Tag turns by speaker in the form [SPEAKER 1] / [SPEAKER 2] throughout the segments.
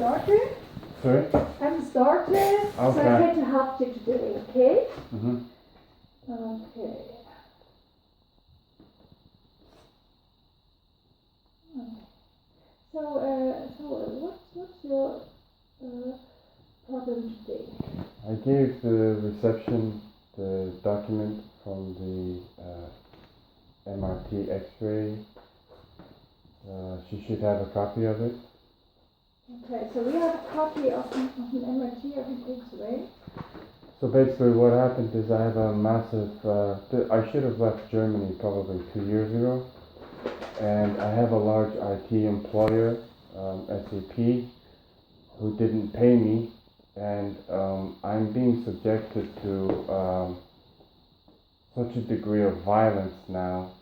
[SPEAKER 1] starten.
[SPEAKER 2] Sorry?
[SPEAKER 1] I'm starten.
[SPEAKER 2] Okay.
[SPEAKER 1] So I get to help you today, okay?
[SPEAKER 2] Mm-hmm.
[SPEAKER 1] Okay. So what's your problem today?
[SPEAKER 2] I gave the reception the document from the MRT X-ray. She should have a copy of it.
[SPEAKER 1] Okay, so we have a copy of an MRT of an X-ray.
[SPEAKER 2] So basically what happened is I have a massive, I should have left Germany probably 2 years ago. And I have a large IT employer, SAP, who didn't pay me. And I'm being subjected to such a degree of violence now.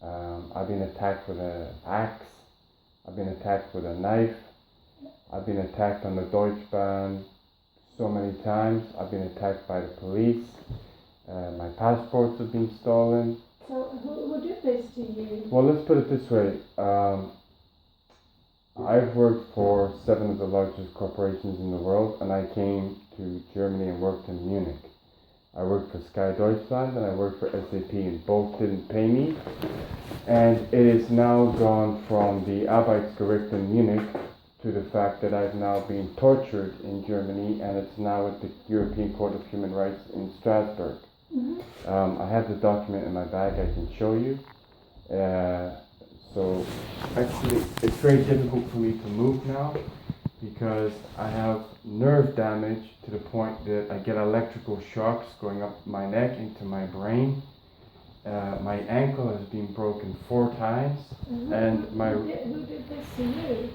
[SPEAKER 2] I've been attacked with an axe. I've been attacked with a knife. I've been attacked on the Deutschbahn so many times. I've been attacked by the police. My passports have been stolen.
[SPEAKER 1] So who did this to you?
[SPEAKER 2] Well, let's put it this way. I've worked for 7 of the largest corporations in the world, and I came to Germany and worked in Munich. I worked for Sky Deutschland and I worked for SAP, and both didn't pay me. And it is now gone from the Arbeitsgericht in Munich to the fact that I've now been tortured in Germany, and it's now at the European Court of Human Rights in Strasbourg.
[SPEAKER 1] Mm-hmm.
[SPEAKER 2] I have the document in my bag, I can show you. So actually it's very difficult for me to move now because I have nerve damage to the point that I get electrical shocks going up my neck into my brain. My ankle has been broken 4 times.
[SPEAKER 1] Mm-hmm.
[SPEAKER 2] And my...
[SPEAKER 1] Who did this to you?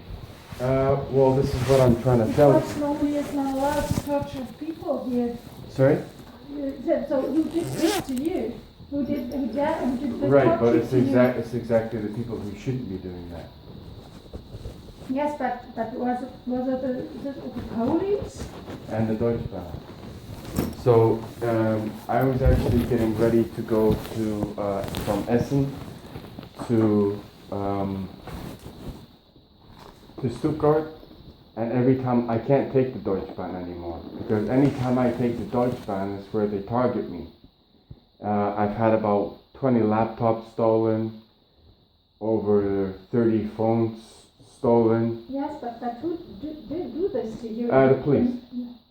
[SPEAKER 2] Well, this is what I'm trying to tell you.
[SPEAKER 1] Because normally it's not allowed to torture people here.
[SPEAKER 2] Sorry?
[SPEAKER 1] So who did this to you? Who did the
[SPEAKER 2] Right, but
[SPEAKER 1] torture
[SPEAKER 2] it's
[SPEAKER 1] to you?
[SPEAKER 2] it's exactly the people who shouldn't be doing that.
[SPEAKER 1] Yes, but was it the police?
[SPEAKER 2] And the Deutschbahn. So I was actually getting ready to go to from Essen to Stuttgart, and every time I can't take the Deutschbahn anymore because anytime I take the Deutschbahn is where they target me. I've had about 20 laptops stolen, over 30 phones stolen.
[SPEAKER 1] Yes, but who did do this to you?
[SPEAKER 2] The police.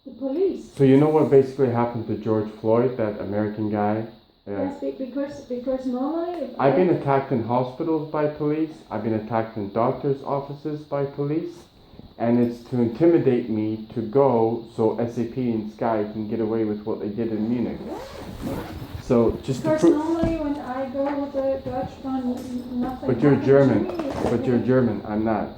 [SPEAKER 1] The police.
[SPEAKER 2] So you know what basically happened to George Floyd, that American guy?
[SPEAKER 1] Yes, because normally...
[SPEAKER 2] I've been attacked in hospitals by police. I've been attacked in doctors' offices by police. And it's to intimidate me to go so SAP and Sky can get away with what they did in Munich. So just
[SPEAKER 1] because
[SPEAKER 2] to
[SPEAKER 1] normally when I go with the Deutschbahn, nothing.
[SPEAKER 2] But you're German.
[SPEAKER 1] To me.
[SPEAKER 2] But you're German. I'm not.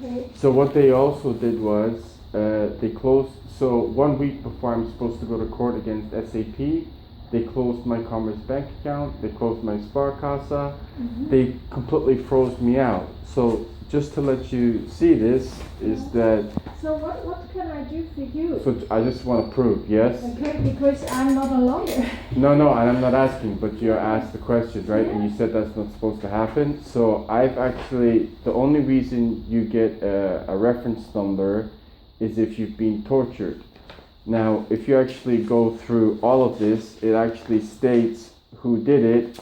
[SPEAKER 1] Okay.
[SPEAKER 2] So what they also did was they closed. So 1 week before I'm supposed to go to court against SAP, they closed my Commerce bank account. They closed my Sparkasse.
[SPEAKER 1] Mm-hmm.
[SPEAKER 2] They completely froze me out. So just to let you see this is that.
[SPEAKER 1] So what can I do for you?
[SPEAKER 2] So I just want to prove, yes.
[SPEAKER 1] Okay, because I'm not a lawyer.
[SPEAKER 2] No, and I'm not asking, but you asked the question, right? And you said that's not supposed to happen. So I've actually, the only reason you get a reference number is if you've been tortured. Now, if you actually go through all of this, it actually states who did it,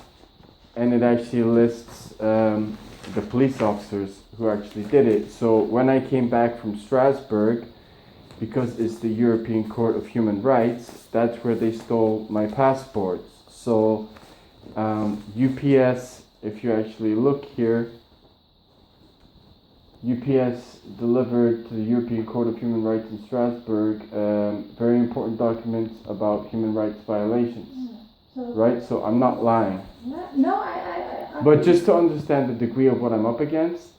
[SPEAKER 2] and it actually lists the police officers who actually did it. So when I came back from Strasbourg, because it's the European Court of Human Rights, that's where they stole my passports. So UPS, if you actually look here, UPS delivered to the European Court of Human Rights in Strasbourg very important documents about human rights violations. Right? So I'm not lying.
[SPEAKER 1] No, I
[SPEAKER 2] But just to understand the degree of what I'm up against,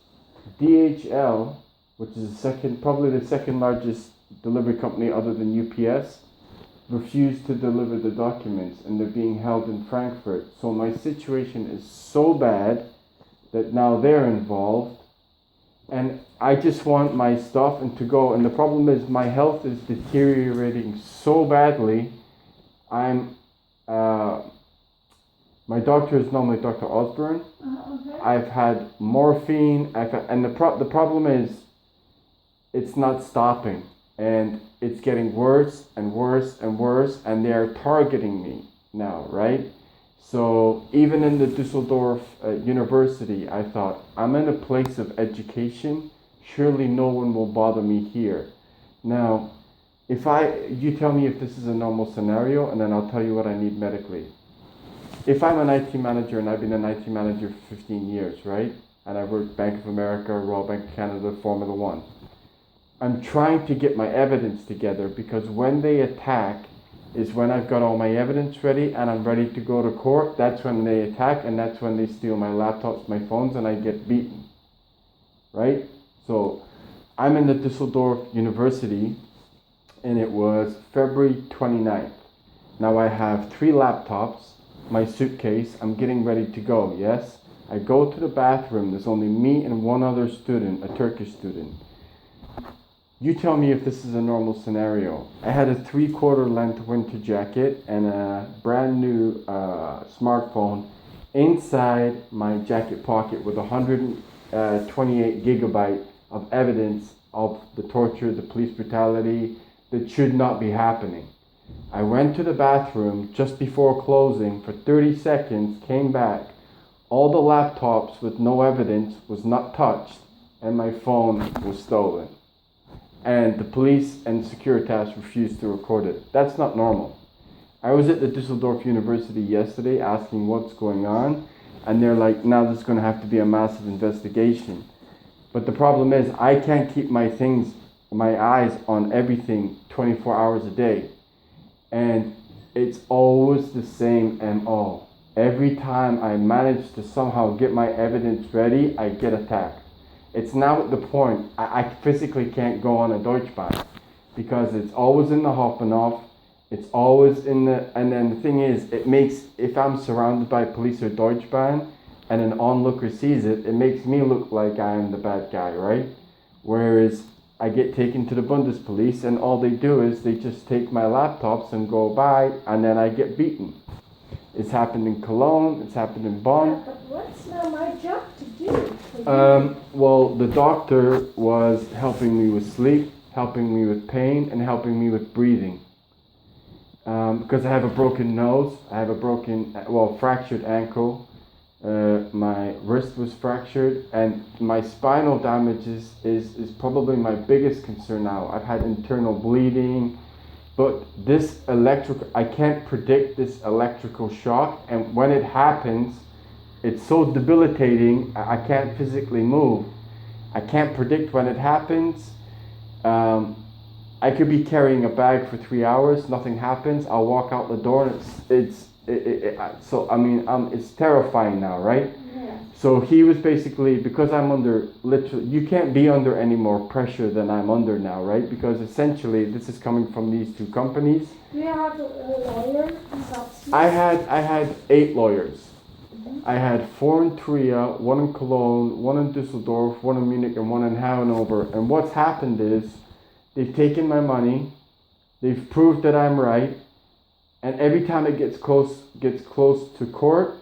[SPEAKER 2] DHL, which is probably the second largest delivery company other than UPS, refused to deliver the documents, and they're being held in Frankfurt. So my situation is so bad that now they're involved, and I just want my stuff and to go. And the problem is my health is deteriorating so badly. My doctor is normally Dr. it's not stopping, and it's getting worse and worse and worse, and they're targeting me now, right? So even in the Düsseldorf University, I thought, I'm in a place of education, surely no one will bother me here. Now, you tell me if this is a normal scenario, and then I'll tell you what I need medically. If I'm an IT manager, and I've been an IT manager for 15 years, right? And I've worked Bank of America, Royal Bank of Canada, Formula One. I'm trying to get my evidence together, because when they attack is when I've got all my evidence ready and I'm ready to go to court. That's when they attack, and that's when they steal my laptops, my phones, and I get beaten, right? So I'm in the Düsseldorf University, and it was February 29th. Now I have 3 laptops, my suitcase, I'm getting ready to go, yes? I go to the bathroom, there's only me and one other student, a Turkish student. You tell me if this is a normal scenario. I had a 3/4 length winter jacket and a brand new smartphone inside my jacket pocket with 128 gigabyte of evidence of the torture, the police brutality that should not be happening. I went to the bathroom just before closing for 30 seconds, came back. All the laptops with no evidence was not touched, and my phone was stolen. And the police and Securitas refused to record it. That's not normal. I was at the Düsseldorf University yesterday asking what's going on, and they're like, now there's going to have to be a massive investigation. But the problem is, I can't keep my eyes on everything 24 hours a day. And it's always the same MO. Every time I manage to somehow get my evidence ready, I get attacked. It's now at the point I physically can't go on a Deutschbahn, because it's always in the Hauptbahnhof, it's always in the, and then the thing is, it makes, if I'm surrounded by police or Deutschbahn and an onlooker sees it, it makes me look like I am the bad guy, right? Whereas I get taken to the Bundespolice, and all they do is they just take my laptops and go by, and then I get beaten. It's happened in Cologne, it's happened in Bonn.
[SPEAKER 1] Yeah, but what's now my job to do for you?
[SPEAKER 2] Well, the doctor was helping me with sleep, helping me with pain, and helping me with breathing. Because I have a broken nose, I have a fractured ankle, my wrist was fractured, and my spinal damage is probably my biggest concern now. I've had internal bleeding, but I can't predict this electrical shock, and when it happens, it's so debilitating, I can't physically move. I can't predict when it happens. I could be carrying a bag for 3 hours, nothing happens, I'll walk out the door, and it's terrifying now, right?
[SPEAKER 1] Yeah.
[SPEAKER 2] So he was basically, because I'm under, literally, you can't be under any more pressure than I'm under now, right? Because essentially, this is coming from these 2 companies.
[SPEAKER 1] Do you have a lawyer in South
[SPEAKER 2] I had 8 lawyers.
[SPEAKER 1] Mm-hmm.
[SPEAKER 2] I had 4 in Trier, 1 in Cologne, 1 in Düsseldorf, 1 in Munich, and 1 in Hanover. And what's happened is, they've taken my money, they've proved that I'm right, and every time it gets close to court,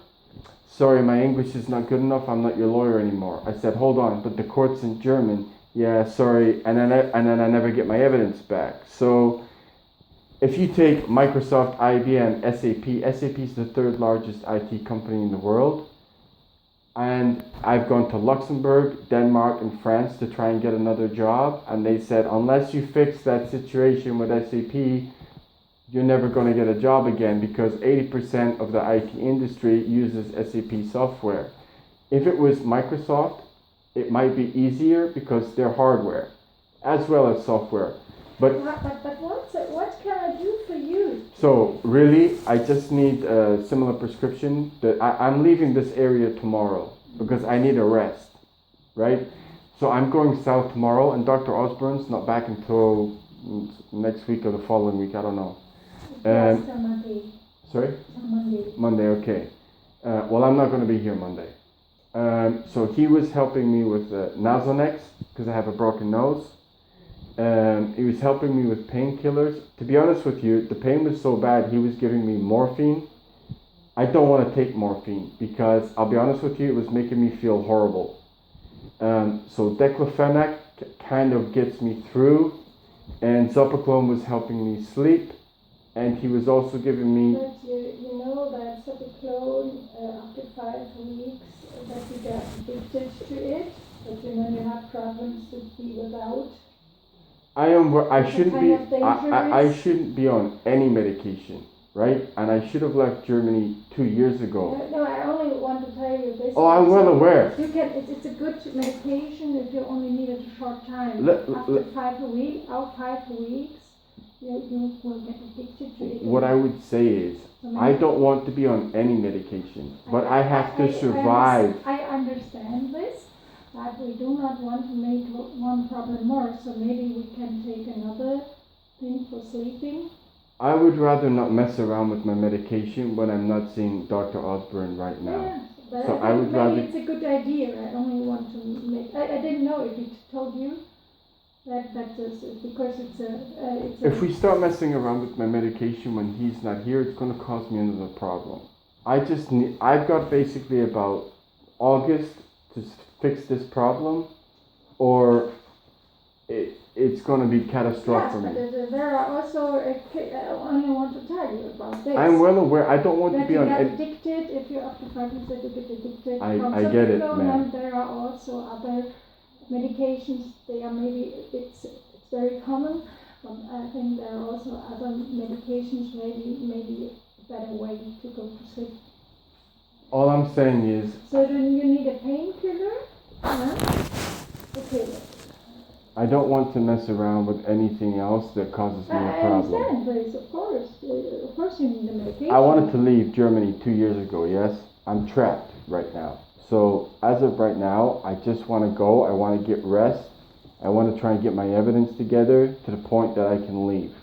[SPEAKER 2] sorry, my English is not good enough, I'm not your lawyer anymore. I said, hold on, but the court's in German. Yeah, sorry, and then I never get my evidence back. So if you take Microsoft, IBM, SAP is the 3rd largest IT company in the world. And I've gone to Luxembourg, Denmark, and France to try and get another job. And they said, unless you fix that situation with SAP, you're never going to get a job again, because 80% of the IT industry uses SAP software. If it was Microsoft, it might be easier because they're hardware as well as software. But
[SPEAKER 1] what can I do for you?
[SPEAKER 2] So really, I just need a similar prescription. I'm leaving this area tomorrow because I need a rest, right? So I'm going south tomorrow, and Dr. OZBURUN's not back until next week or the following week, I don't know.
[SPEAKER 1] Monday.
[SPEAKER 2] Sorry?
[SPEAKER 1] Monday.
[SPEAKER 2] Monday, okay. Well, I'm not going to be here Monday. So he was helping me with Nasonex because I have a broken nose. He was helping me with painkillers. To be honest with you, the pain was so bad, he was giving me morphine. I don't want to take morphine because, I'll be honest with you, it was making me feel horrible. So diclofenac kind of gets me through, and Zopiclone was helping me sleep, and he was also giving me.
[SPEAKER 1] But you know that Zopiclone after 5 weeks that you get addicted to it, but you know you have problems to be without.
[SPEAKER 2] I
[SPEAKER 1] It's
[SPEAKER 2] shouldn't
[SPEAKER 1] kind
[SPEAKER 2] be.
[SPEAKER 1] of dangerous.
[SPEAKER 2] I shouldn't be on any medication, right? And I should have left Germany 2 years ago.
[SPEAKER 1] No, I only want to tell you this.
[SPEAKER 2] Oh, I'm well aware.
[SPEAKER 1] You can. It's a good medication if you only need it a short time. After 5 weeks, you will get addicted to it.
[SPEAKER 2] What I would say is, I don't want to be on any medication, but I have to survive.
[SPEAKER 1] I understand this, but we do not want to make one problem more. So maybe we can take another thing for sleeping.
[SPEAKER 2] I would rather not mess around with my medication when I'm not seeing Dr. OZBURUN right now.
[SPEAKER 1] Yeah, but
[SPEAKER 2] So
[SPEAKER 1] I
[SPEAKER 2] I would
[SPEAKER 1] maybe
[SPEAKER 2] rather.
[SPEAKER 1] it's a good idea. I only want to make. I didn't know if he told you that is because it's a.
[SPEAKER 2] If we start messing around with my medication when he's not here, it's going to cause me another problem. I've got basically about August to fix this problem, or it's going to be catastrophic for me.
[SPEAKER 1] But there are also, I only want to tell you about this.
[SPEAKER 2] I'm well aware. I don't want to be on.
[SPEAKER 1] That you get addicted, if you after 5 years that you get addicted.
[SPEAKER 2] I get it, ma'am.
[SPEAKER 1] There are also other medications, they are maybe, it's very common. I think there are also other medications, maybe a better way to go to sleep.
[SPEAKER 2] All I'm saying is.
[SPEAKER 1] So then you need a painkiller? Okay.
[SPEAKER 2] I don't want to mess around with anything else that causes me a problem.
[SPEAKER 1] I understand this, of course. Of course you need a medication.
[SPEAKER 2] I wanted to leave Germany 2 years ago, yes? I'm trapped right now. So as of right now, I just want to go. I want to get rest. I want to try and get my evidence together to the point that I can leave.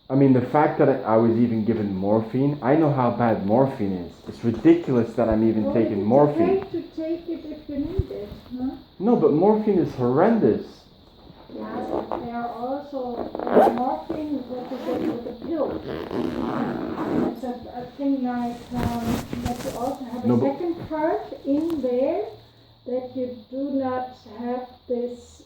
[SPEAKER 2] I mean, the fact that I was even given morphine, I know how bad morphine is. It's ridiculous that I'm even taking morphine.
[SPEAKER 1] It's okay to take it if you need it, huh?
[SPEAKER 2] No, but morphine is horrendous.
[SPEAKER 1] Yeah, but there are also morphine that you get with a pill. It's a thing like that you also have a second part in there that you do not have this,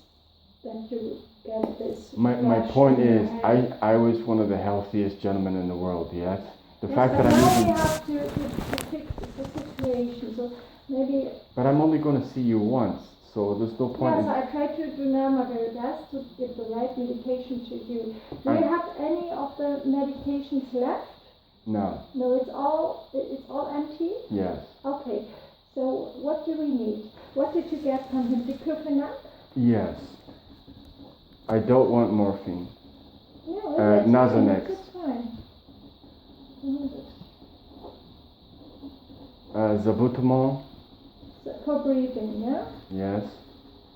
[SPEAKER 1] that you get this.
[SPEAKER 2] My point is, I was one of the healthiest gentlemen in the world, yes? The fact that
[SPEAKER 1] now
[SPEAKER 2] I'm
[SPEAKER 1] we
[SPEAKER 2] even.
[SPEAKER 1] have to fix the situation, so maybe.
[SPEAKER 2] But I'm only going to see you once. So there's no point.
[SPEAKER 1] Yes, I try to do now my very best to give the right medication to you. Do you have any of the medications left?
[SPEAKER 2] No.
[SPEAKER 1] No, it's all empty?
[SPEAKER 2] Yes.
[SPEAKER 1] Okay. So what do we need? What did you get from him? Diclofenac?
[SPEAKER 2] Yes. I don't want morphine.
[SPEAKER 1] Yeah,
[SPEAKER 2] Nasonex.
[SPEAKER 1] That's fine.
[SPEAKER 2] Zabutamol.
[SPEAKER 1] For breathing, yeah?
[SPEAKER 2] Yes.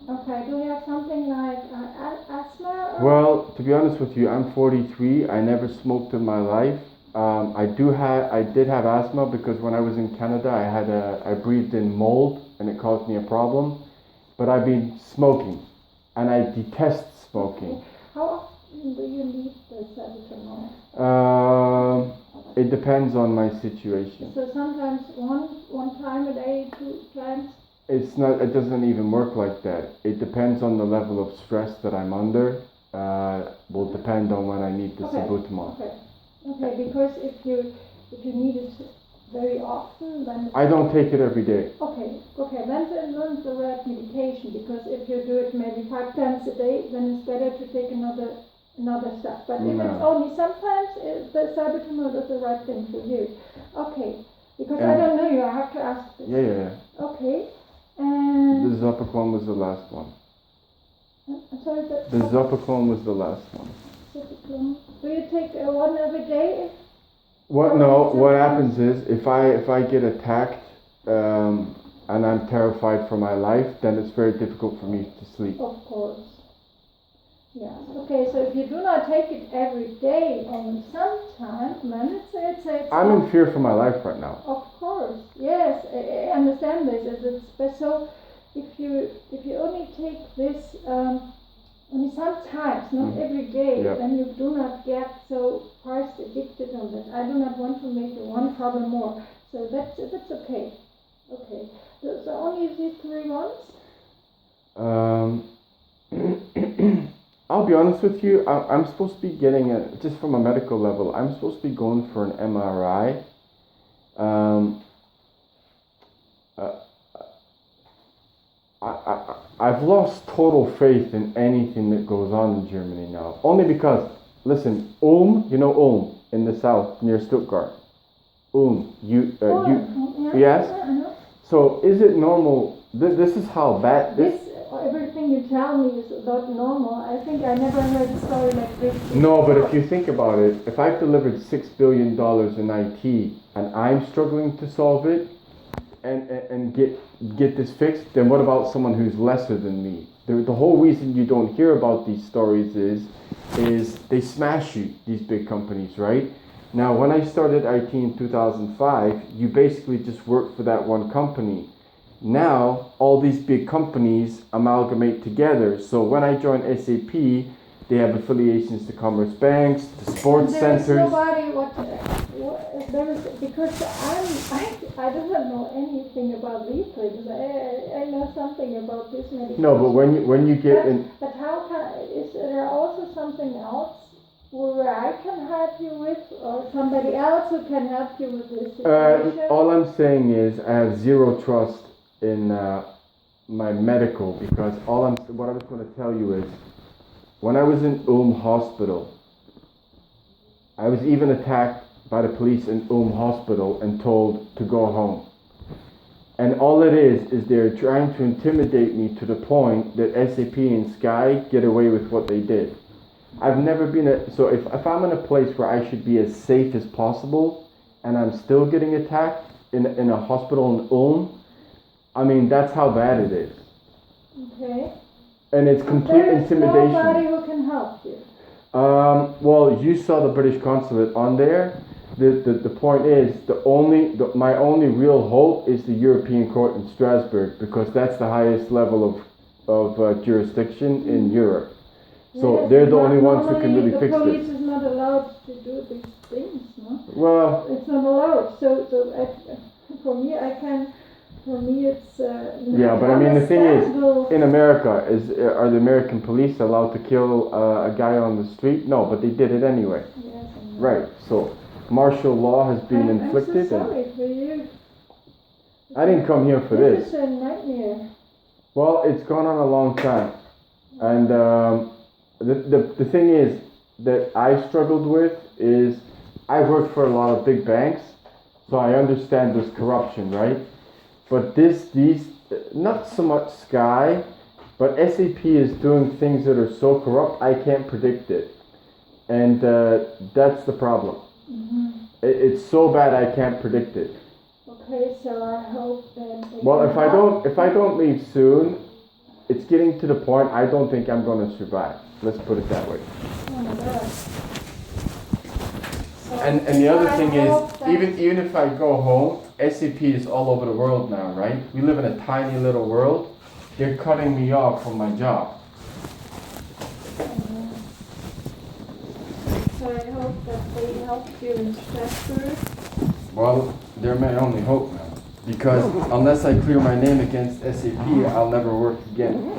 [SPEAKER 1] Okay, do you have something like asthma?
[SPEAKER 2] Well, to be honest with you, I'm 43. I never smoked in my life. I did have asthma because when I was in Canada, I breathed in mold and it caused me a problem. But I've been smoking, and I detest smoking.
[SPEAKER 1] Okay. How often do you need the salbutamol?
[SPEAKER 2] It depends on my situation.
[SPEAKER 1] So sometimes one time a day, 2 times?
[SPEAKER 2] It doesn't even work like that. It depends on the level of stress that I'm under. Will depend on when I need the salbutamol.
[SPEAKER 1] Okay, because if you need it very often, then
[SPEAKER 2] I don't take it every day.
[SPEAKER 1] Okay, then it's the right medication, because if you do it maybe 5 times a day, then it's better to take another stuff. But if it's only sometimes, the salbutamol is the right thing for you. Okay, because I don't know you, I have to ask this.
[SPEAKER 2] Yeah.
[SPEAKER 1] Okay, and...
[SPEAKER 2] The Zopiclone was the last one.
[SPEAKER 1] I'm sorry,
[SPEAKER 2] the Zopiclone was the last one.
[SPEAKER 1] Zopiclone. Do you take one every day?
[SPEAKER 2] What happens is, if I get attacked, and I'm terrified for my life, then it's very difficult for me to sleep.
[SPEAKER 1] Of course. Yeah. Okay, so if you do not take it every day, only sometimes, then it's
[SPEAKER 2] I'm in fear for my life right now.
[SPEAKER 1] Of course, yes, I understand this. But so if you only take this Only sometimes, not every day,
[SPEAKER 2] Yeah.
[SPEAKER 1] when you do not get so price addicted on that. I do not want to make one problem more. So that's okay. Okay. So only these 3 ones?
[SPEAKER 2] I'll be honest with you, I'm supposed to be getting just from a medical level, I'm supposed to be going for an MRI. I've lost total faith in anything that goes on in Germany now. Only because, listen, Ulm, you know Ulm, in the south, near Stuttgart. Ulm, yes? So is it normal, this is how bad
[SPEAKER 1] Everything you tell me is about normal. I think I never heard a story like this.
[SPEAKER 2] No, but if you think about it, if I've delivered $6 billion in IT and I'm struggling to solve it and get this fixed, then what about someone who's lesser than me? The whole reason you don't hear about these stories is they smash you, these big companies, right? Now, when I started IT in 2005, you basically just worked for that one company. Now, all these big companies amalgamate together. So when I joined SAP, they have affiliations to commerce banks, to sports centers.
[SPEAKER 1] There is nobody because I do not know anything about these things. I know something about this medication.
[SPEAKER 2] No, but when you get in.
[SPEAKER 1] But how is there also something else where I can help you with, or somebody else who can help you with this situation?
[SPEAKER 2] All I'm saying is I have zero trust in my medical, because what I was going to tell you is when I was in Ulm Hospital, I was even attacked by the police in Ulm Hospital and told to go home. And all it is they're trying to intimidate me to the point that SAP and Sky get away with what they did. I've never been so if I'm in a place where I should be as safe as possible and I'm still getting attacked in a hospital in Ulm, I mean, that's how bad it is.
[SPEAKER 1] Okay.
[SPEAKER 2] And it's complete intimidation.
[SPEAKER 1] There is nobody who can help you.
[SPEAKER 2] Well, you saw the British consulate on there. The point is, my only real hope is the European Court in Strasbourg, because that's the highest level of jurisdiction in Europe. So
[SPEAKER 1] yes,
[SPEAKER 2] they're the only ones who can really fix
[SPEAKER 1] this. The police
[SPEAKER 2] this.
[SPEAKER 1] is not allowed to do these things, no?
[SPEAKER 2] Well,
[SPEAKER 1] it's not allowed. So for me, it's
[SPEAKER 2] yeah, but I mean, the thing is, in America, are the American police allowed to kill a guy on the street? No, but they did it anyway.
[SPEAKER 1] Yes,
[SPEAKER 2] right. So martial law has been inflicted.
[SPEAKER 1] I'm so sorry for you.
[SPEAKER 2] I didn't come here for this.
[SPEAKER 1] This is a nightmare.
[SPEAKER 2] Well, it's gone on a long time, and the thing is that I've struggled with is I worked for a lot of big banks, so I understand there's corruption, right? But these, not so much Sky, but SAP is doing things that are so corrupt, I can't predict it. And that's the problem. Mm-hmm. It's so bad I can't predict it.
[SPEAKER 1] Okay, so I hope that...
[SPEAKER 2] Well, if I don't leave soon, it's getting to the point I don't think I'm going to survive. Let's put it that way.
[SPEAKER 1] Oh my God.
[SPEAKER 2] And the other thing is, even if I go home, SAP is all over the world now, right? We live in a tiny little world. They're cutting me off from my job.
[SPEAKER 1] So I hope that they help you in Strasbourg.
[SPEAKER 2] Well, they're my only hope now. Because unless I clear my name against SAP, I'll never work again.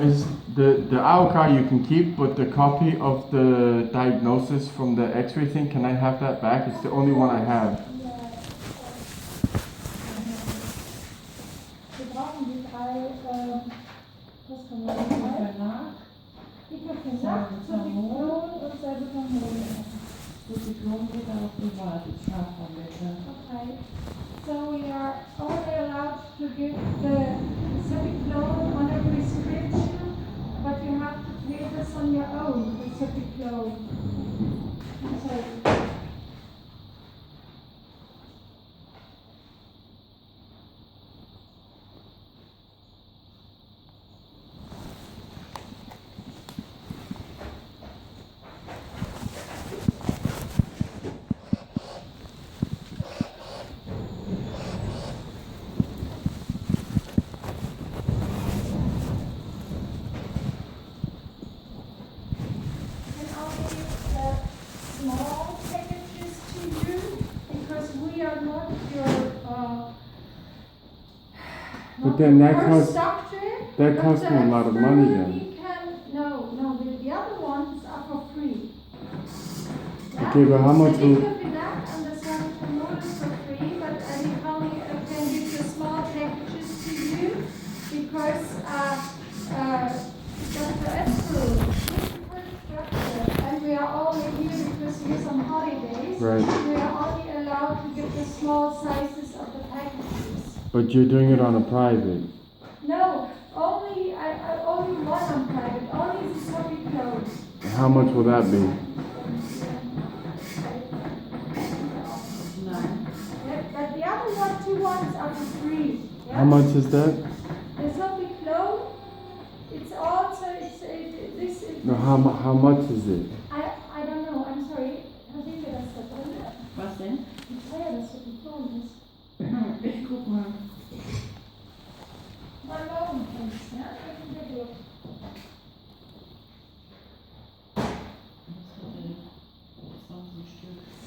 [SPEAKER 2] Is the AOK you can keep, but the copy of the diagnosis from the X-ray thing, can I have that back? It's the only one I have.
[SPEAKER 1] Okay, so we are only allowed to give the Cepiclone on a prescription, but you have to pay this on your own, the Cepiclone.
[SPEAKER 2] But then that
[SPEAKER 1] first
[SPEAKER 2] costs
[SPEAKER 1] doctor.
[SPEAKER 2] that costs me a lot of money then.
[SPEAKER 1] The other ones are for free. Yeah?
[SPEAKER 2] Okay, but how much
[SPEAKER 1] The
[SPEAKER 2] will...
[SPEAKER 1] Diclofenac and the Salbutamol is for free, but I can give you small packages to you because Dr. Esper, and we are only here because he's on holidays.
[SPEAKER 2] Right.
[SPEAKER 1] We are only allowed to give the small sizes of the packages.
[SPEAKER 2] But you're doing it on a private.
[SPEAKER 1] No, only one on private, only the public clothes.
[SPEAKER 2] How much will that be?
[SPEAKER 1] Yeah, but the other two ones are for free. Yeah?
[SPEAKER 2] How much is that?
[SPEAKER 1] The public clothes, it's also,
[SPEAKER 2] No, how much is it?
[SPEAKER 1] I don't know, I'm sorry. I think that's the problem.
[SPEAKER 3] Was denn?
[SPEAKER 1] Wie teuer das für die Frauen ist.
[SPEAKER 3] Ich guck mal.
[SPEAKER 1] Mal morgen, ja? Das sind wir durch.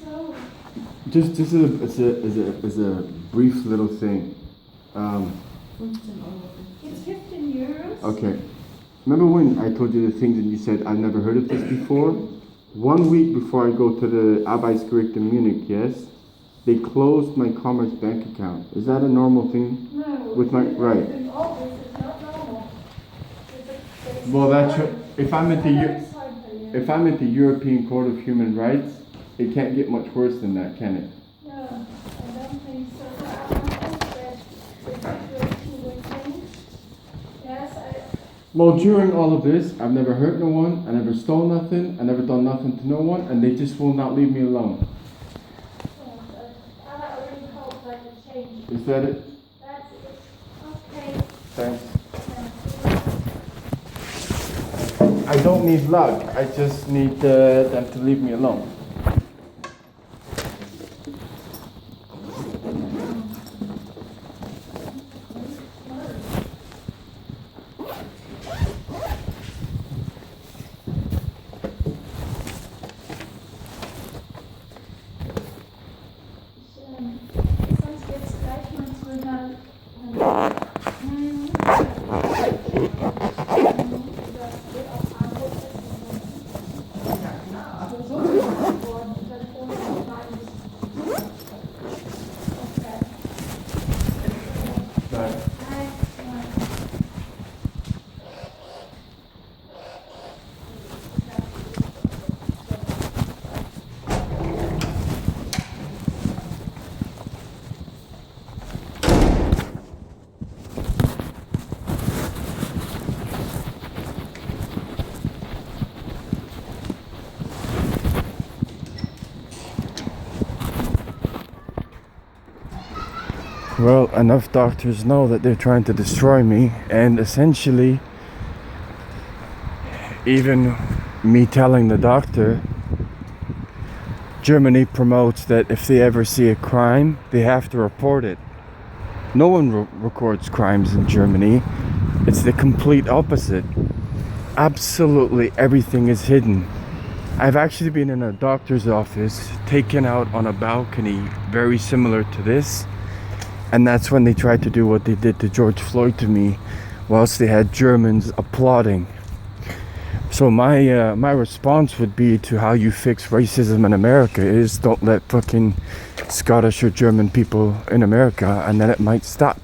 [SPEAKER 1] So,
[SPEAKER 2] Just as a brief little thing.
[SPEAKER 3] 15 Euro.
[SPEAKER 1] it's 15 euros.
[SPEAKER 2] Okay. Remember when I told you the things and you said I've never heard of this before? 1 week before I go to the Arbeitsgericht in Munich, yes, they closed my Commerce bank account. Is that a normal thing?
[SPEAKER 1] No.
[SPEAKER 2] With my right.
[SPEAKER 1] In August, it's not normal.
[SPEAKER 2] Well, that's if I'm at the European Court of Human Rights, it can't get much worse than that, can it?
[SPEAKER 1] No, I don't think so. I hope that the situation will change. Yes,
[SPEAKER 2] Well, during all of this, I've never hurt no one, I never stole nothing, I never done nothing to no one, and they just will not leave me alone.
[SPEAKER 1] I really hope that it changes.
[SPEAKER 2] Is that it?
[SPEAKER 1] That's it. Okay.
[SPEAKER 2] Thanks. I don't need luck, I just need them to leave me alone.
[SPEAKER 1] Sonst geht's gleich mal zu einer
[SPEAKER 2] Well, enough doctors know that they're trying to destroy me, and essentially, even me telling the doctor, Germany promotes that if they ever see a crime, they have to report it. No one records crimes in Germany. It's the complete opposite. Absolutely everything is hidden. I've actually been in a doctor's office, taken out on a balcony very similar to this. And that's when they tried to do what they did to George Floyd to me, whilst they had Germans applauding. So my response would be to how you fix racism in America is don't let fucking Scottish or German people in America, and then it might stop.